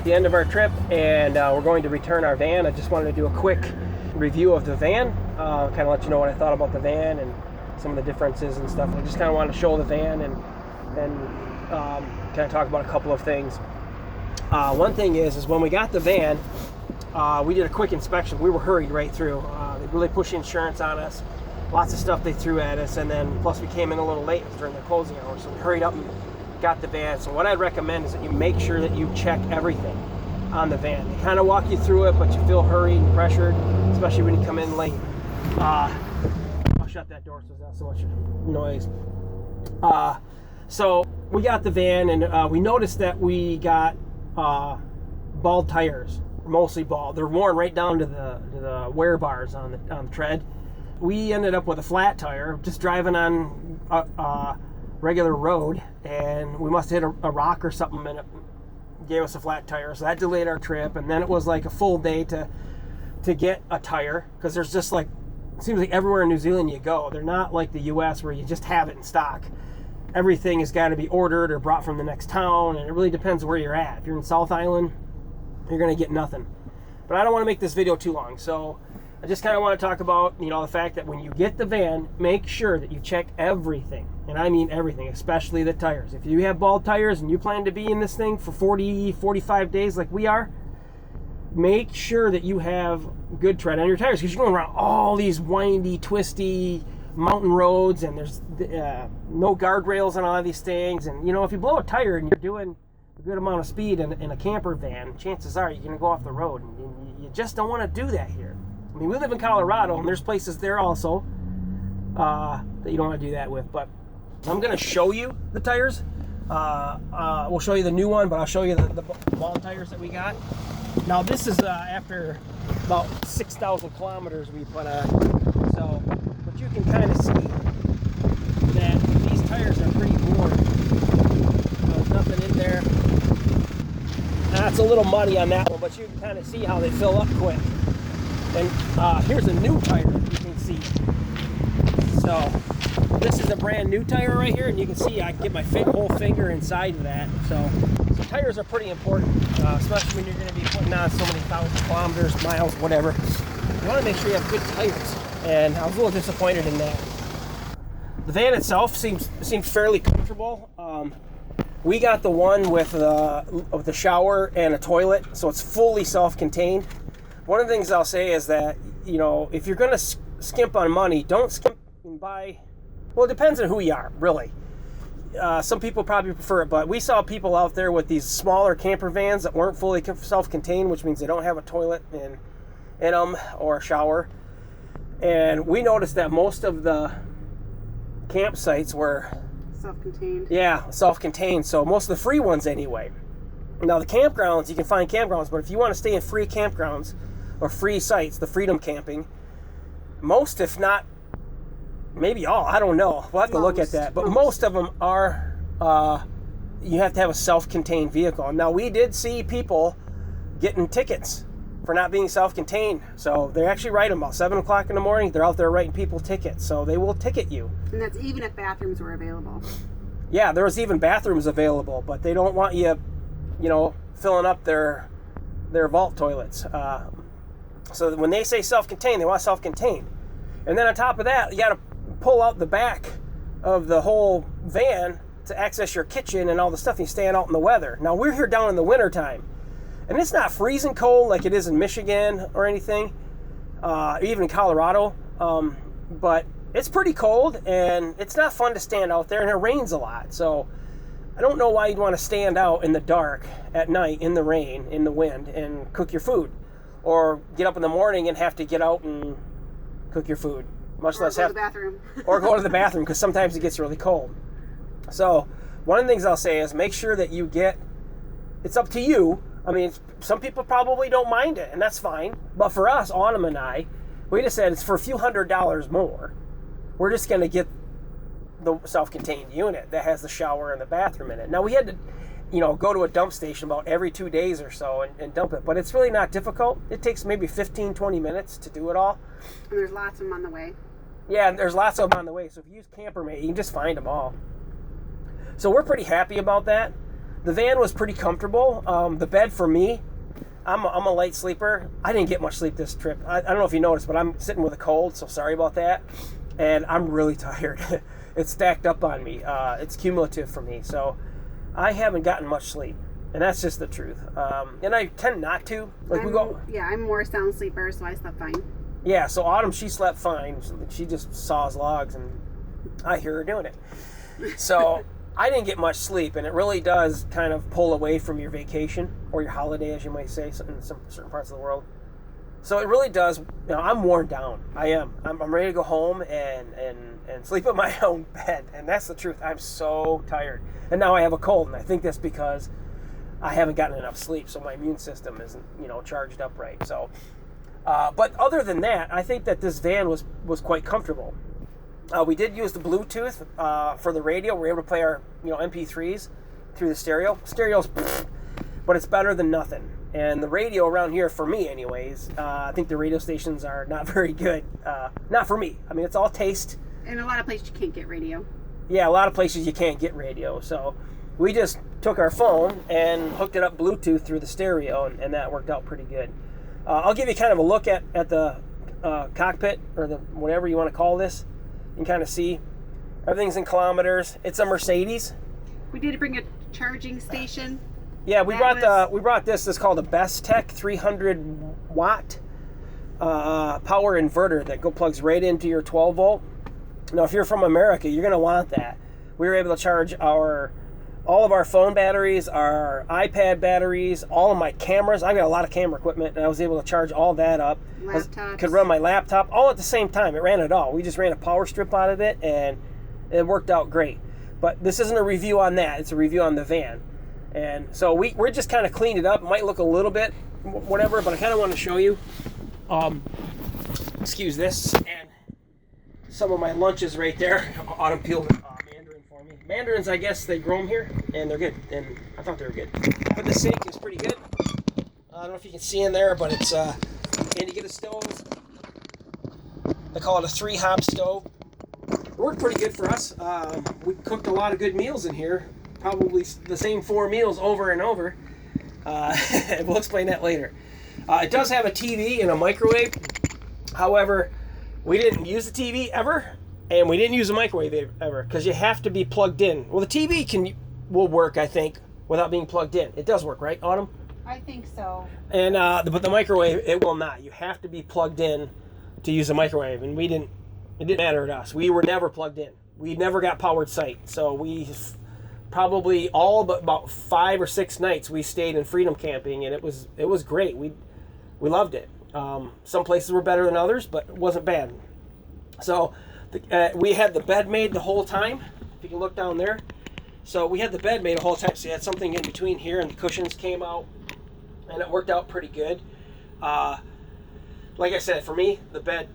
at the end of our trip, and we're going to return our van. I just wanted to do a quick review of the van, kind of let you know what I thought about the van and some of the differences and stuff. I just kind of wanted to show the van and kind of talk about a couple of things. One thing is when we got the van, we did a quick inspection. We were hurried right through. They really pushed insurance on us. Lots of stuff they threw at us, and then plus we came in a little late during the closing hours, so we hurried up and got the van. So what I'd recommend is that you make sure that you check everything on the van. They kind of walk you through it, but you feel hurried and pressured, especially when you come in late. I'll shut that door so there's not so much noise. So we got the van, and we noticed that we got bald tires, mostly bald. They're worn right down to the wear bars on the tread. We ended up with a flat tire, just driving on a regular road, and we must have hit a rock or something, and it gave us a flat tire. So that delayed our trip, and then it was like a full day to get a tire, because there's just like, it seems like everywhere in New Zealand you go, they're not like the US where you just have it in stock. Everything has got to be ordered or brought from the next town, and it really depends where you're at. If you're in South Island, you're going to get nothing. But I don't want to make this video too long, so I just kind of want to talk about, the fact that when you get the van, make sure that you check everything. And I mean everything, especially the tires. If you have bald tires and you plan to be in this thing for 40, 45 days like we are, make sure that you have good tread on your tires, because you're going around all these windy, twisty mountain roads, and there's no guardrails on all of these things. And, if you blow a tire and you're doing a good amount of speed in a camper van, chances are you're going to go off the road. And you just don't want to do that here. I mean, we live in Colorado, and there's places there also that you don't want to do that with. But I'm going to show you the tires. We'll show you the new one, but I'll show you the bald tires that we got. Now, this is after about 6,000 kilometers we put on. So, but you can kind of see that these tires are pretty worn. There's nothing in there. It's a little muddy on that one, but you can kind of see how they fill up quick. And here's a new tire, you can see. So this is a brand new tire right here, and you can see I can get my whole finger inside of that. So tires are pretty important, especially when you're going to be putting on so many thousand kilometers, miles, whatever. You want to make sure you have good tires, and I was a little disappointed in that. The van itself seems fairly comfortable. We got the one with the shower and a toilet, so it's fully self-contained. One of the things I'll say is that, if you're going to skimp on money, don't skimp and buy. Well, it depends on who you are, really. Some people probably prefer it, but we saw people out there with these smaller camper vans that weren't fully self-contained, which means they don't have a toilet in them or a shower. And we noticed that most of the campsites were self-contained. Yeah, self-contained. So most of the free ones anyway. Now the campgrounds, you can find campgrounds, but if you want to stay in free campgrounds or free sites, the Freedom Camping, most, if not maybe all, I don't know. We'll have to look at that. But most of them are, you have to have a self-contained vehicle. Now we did see people getting tickets for not being self-contained. So they actually write them about 7 o'clock in the morning. They're out there writing people tickets. So they will ticket you. And that's even if bathrooms were available. Yeah, there was even bathrooms available, but they don't want you, filling up their vault toilets. So when they say self-contained, they want self-contained. And then on top of that, you got to pull out the back of the whole van to access your kitchen and all the stuff. You stand out in the weather. Now we're here down in the wintertime, and it's not freezing cold like it is in Michigan or anything, even in Colorado, but it's pretty cold, and it's not fun to stand out there, and it rains a lot. So I don't know why you'd want to stand out in the dark at night, in the rain, in the wind, and cook your food, or get up in the morning and have to get out and cook your food, much less have to the bathroom. or go to the bathroom, because sometimes it gets really cold. So one of the things I'll say is make sure that you get, it's up to you. I mean, some people probably don't mind it, and that's fine. But for us, Autumn and I, we just said it's for a few $100s more. We're just going to get the self-contained unit that has the shower and the bathroom in it. Now we had to, go to a dump station about every 2 days or so and dump it, but it's really not difficult. It takes maybe 15, 20 minutes to do it all. And there's lots of them on the way. Yeah, and there's lots of them on the way. So if you use Campermate, you can just find them all. So we're pretty happy about that. the van was pretty comfortable. The bed for me, I'm a light sleeper. I didn't get much sleep this trip. I don't know if you noticed, but I'm sitting with a cold, so sorry about that. And I'm really tired. It's stacked up on me. It's cumulative for me. So I haven't gotten much sleep. And that's just the truth. And I tend not to. I'm more sound sleeper, so I slept fine. Yeah, so Autumn, she slept fine. She just saws logs, and I hear her doing it. So I didn't get much sleep, and it really does kind of pull away from your vacation or your holiday, as you might say, in some certain parts of the world. So it really does. I'm worn down. I am. I'm ready to go home and sleep in my own bed, and that's the truth. I'm so tired, and now I have a cold, and I think that's because I haven't gotten enough sleep, so my immune system isn't charged up right. So, but other than that, I think that this van was quite comfortable. We did use the Bluetooth for the radio. We were able to play our MP3s through the stereo. Stereo's, but it's better than nothing. And the radio around here, for me anyways, I think the radio stations are not very good. Not for me. I mean, it's all taste. In a lot of places you can't get radio. Yeah, a lot of places you can't get radio. So we just took our phone and hooked it up Bluetooth through the stereo, and that worked out pretty good. I'll give you kind of a look at the cockpit, or the whatever you want to call this. You can kind of see everything's in kilometers. It's a Mercedes. We did bring a charging station. Yeah, we brought this. It's called a Bestech 300 watt power inverter that plugs right into your 12 volt. Now, if you're from America, you're gonna want that. We were able to charge all of our phone batteries, our iPad batteries, all of my cameras. I've got a lot of camera equipment, and I was able to charge all that up. Laptops. Could run my laptop all at the same time. It ran it all. We just ran a power strip out of it, and it worked out great. But this isn't a review on that. It's a review on the van. And so we're just kind of cleaned it up. It might look a little bit whatever, but I kind of want to show you. Excuse this. And some of my lunches right there. Autumn peeled mandarin for me. Mandarins, I guess they grow them here, and they're good. And I thought they were good. But the sink is pretty good. I don't know if you can see in there, but it's and you get a stove. They call it a 3-hob stove. It worked pretty good for us. We cooked a lot of good meals in here. Probably the same 4 meals over and over. We'll explain that later. It does have a TV and a microwave. However, we didn't use the TV ever, and we didn't use the microwave ever, because you have to be plugged in. Well, the TV will work, I think, without being plugged in. It does work, right, Autumn? I think so. And but the microwave, it will not. You have to be plugged in to use the microwave, and it didn't matter to us. We were never plugged in. We never got powered sight, so we probably all but about 5 or 6 nights we stayed in Freedom Camping, and it was great. We loved it. Some places were better than others, but it wasn't bad. So we had the bed made the whole time. If you can look down there. So we had the bed made the whole time. So you had something in between here, and the cushions came out, and it worked out pretty good. Like I said, for me, the bed,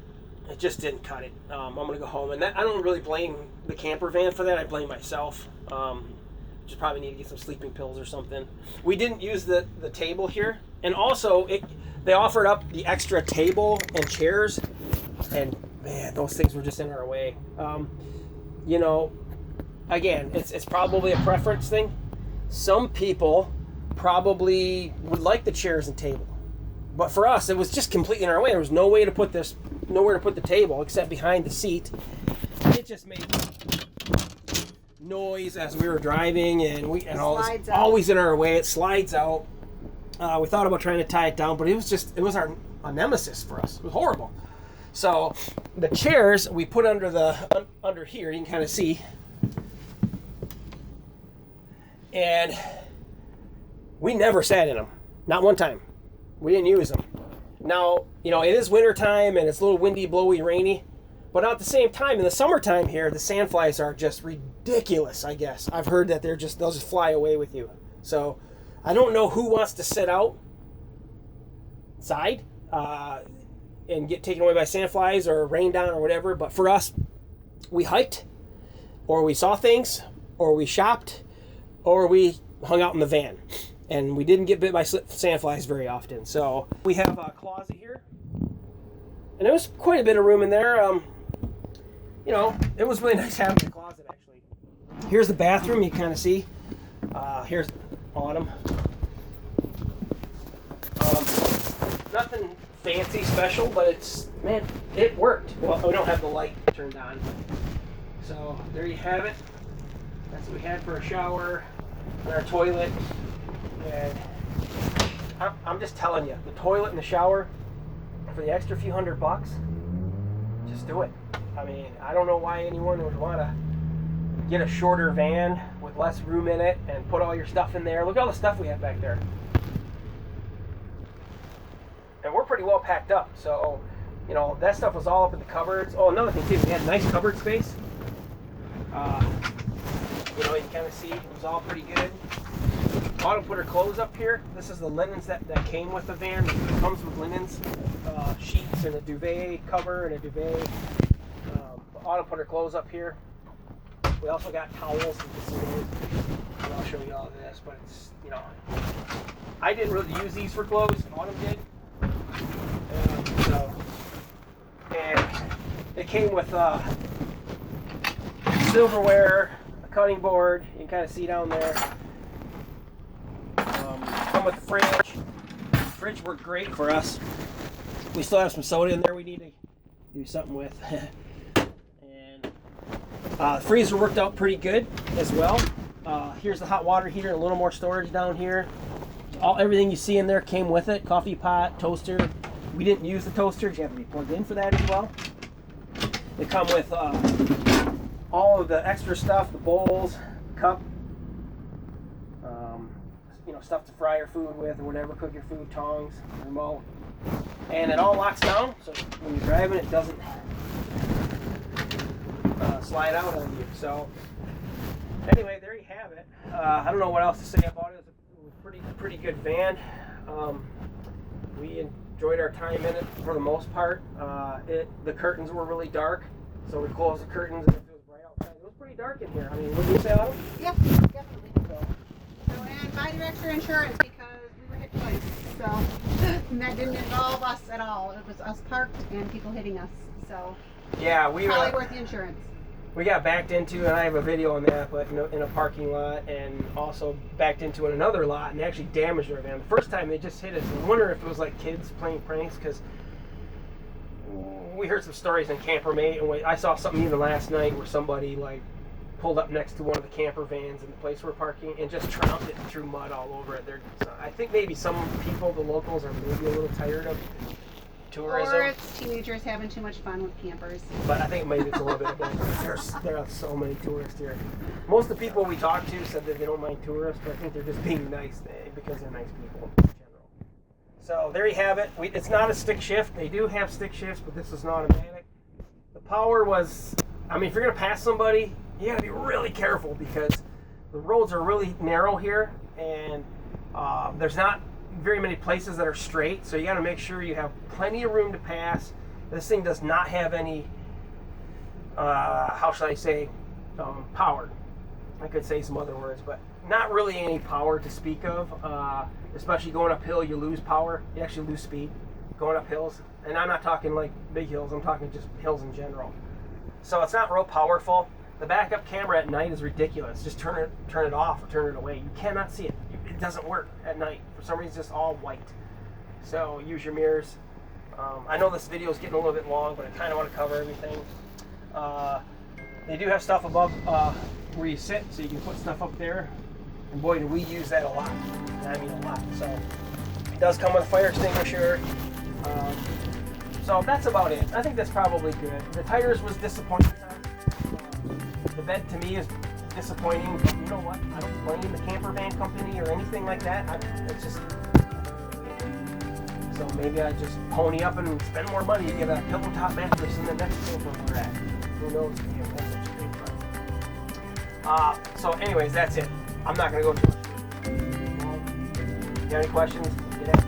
it just didn't cut it. I'm gonna go home, and I don't really blame the camper van for that. I blame myself. Just probably need to get some sleeping pills or something. We didn't use the table here, and also they offered up the extra table and chairs, and man, those things were just in our way. Again, it's probably a preference thing. Some people probably would like the chairs and table, but for us, it was just completely in our way. There was nowhere to put the table except behind the seat. It just made noise as we were driving, and it was always in our way. It slides out. We thought about trying to tie it down, but it was a nemesis for us. It was horrible. So the chairs we put under here, you can kind of see, and we never sat in them, not one time. We didn't use them. Now, it is winter time, and it's a little windy, blowy, rainy. But at the same time, in the summertime here, the sandflies are just ridiculous, I guess. I've heard that they'll just fly away with you. So I don't know who wants to sit outside and get taken away by sandflies or rain down or whatever. But for us, we hiked, or we saw things, or we shopped, or we hung out in the van. And we didn't get bit by sandflies very often. So we have a closet here. And there was quite a bit of room in there. It was really nice having the closet, actually. Here's the bathroom, you kind of see. Here's Autumn. Nothing fancy special, but it's, man, it worked. Well, we don't have the light turned on. So there you have it. That's what we had for a shower and our toilet. And I'm just telling you, the toilet and the shower, for the extra few $100, just do it. I mean, I don't know why anyone would want to get a shorter van with less room in it and put all your stuff in there. Look at all the stuff we have back there. And we're pretty well packed up, so, you know, that stuff was all up in the cupboards. Oh, another thing too, we had nice cupboard space. You know, you can kind of see it was all pretty good. Autumn put her clothes up here. This is the linens that came with the van. It comes with linens, sheets, and a duvet cover and a duvet. Autumn put her clothes up here. We also got towels. You can see those. And I'll show you all of this, but it's, you know, I didn't really use these for clothes. Autumn did. And it came with silverware, a cutting board. You can kind of see down there. Come with the fridge. The fridge worked great for us. We still have some soda in there we need to do something with. And the freezer worked out pretty good as well. Here's the hot water heater and a little more storage down here. Everything you see in there came with it. Coffee pot, toaster. We didn't use the toaster. You have to be plugged in for that as well. They come with all of the extra stuff, the bowls, cup, you know, stuff to fry your food with or whatever, cook your food, tongs, remote. And it all locks down, so when you're driving it doesn't slide out on you. So anyway, there you have it. I don't know what else to say about it. It was a pretty good van. We enjoyed our time in it for the most part. The curtains were really dark, so we closed the curtains and it was bright outside. It was pretty dark in here. I mean, what did you say, Autumn? Yeah, definitely. So, and buy the extra insurance because we were hit twice. So, and that didn't involve us at all. It was us parked and people hitting us. So, yeah, we probably worth the insurance. We got backed into, and I have a video on that, but in a parking lot, and also backed into in another lot, and they actually damaged our van. The first time they just hit us. I wonder if it was like kids playing pranks, because we heard some stories in Camper Mate, and I saw something even last night where somebody like pulled up next to one of the camper vans in the place we're parking and just trounced it and threw mud all over it. I think maybe some people, the locals, are maybe a little tired of tourism. Or it's teenagers having too much fun with campers. But I think maybe it's a little bit of both. There are so many tourists here. Most of the people we talked to said that they don't mind tourists, but I think they're just being nice because they're nice people in general. So there you have it. It's not a stick shift. They do have stick shifts, but this is an automatic. The power was, I mean, if you're going to pass somebody, you got to be really careful because the roads are really narrow here, and there's not very many places that are straight, so you got to make sure you have plenty of room to pass. This thing does not have any, how should I say, power. I could say some other words, but not really any power to speak of. Especially going uphill, you lose power. You actually lose speed going up hills. And I'm not talking like big hills, I'm talking just hills in general. So it's not real powerful. The backup camera at night is ridiculous. Just turn it off or turn it away. You cannot see it. It doesn't work at night. For some reason, it's just all white. So use your mirrors. I know this video is getting a little bit long, but I kind of want to cover everything. They do have stuff above where you sit, so you can put stuff up there. And boy, do we use that a lot. I mean a lot. So it does come with a fire extinguisher. So that's about it. I think that's probably good. The tires was disappointing. The bed to me is disappointing, but you know what? I don't blame the camper van company or anything like that. It's just, so maybe I just pony up and spend more money to get a pillow top mattress in the next camper we're at. Who knows? That's such a great price. So anyways, that's it. I'm not going to go too much. You have any questions? Get at